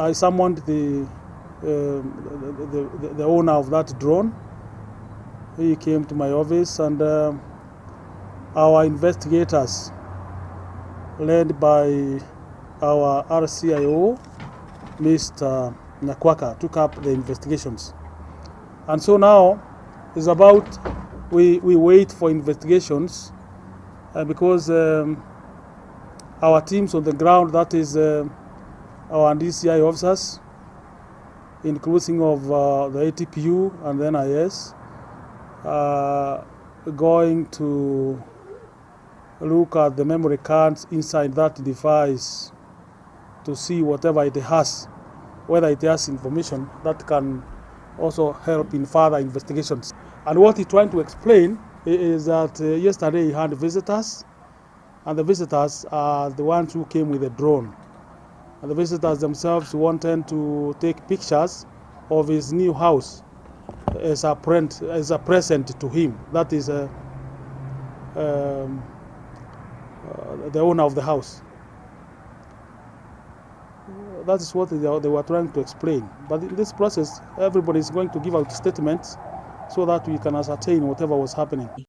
I summoned the owner of that drone. He came to my office, and our investigators, led by our RCIO, Mr. Nyakwaka, took up the investigations. And so now it's about we wait for investigations because our teams on the ground, that is our DCI officers, including of the ATPU and the NIS, going to look at the memory cards inside that device to see whatever it has, whether it has information that can also help in further investigations. And what he's trying to explain is that yesterday he had visitors, and the visitors are the ones who came with a drone. And the visitors themselves wanted to take pictures of his new house as a present to him. That is the owner of the house. That is what they were trying to explain. But in this process, everybody is going to give out statements so that we can ascertain whatever was happening.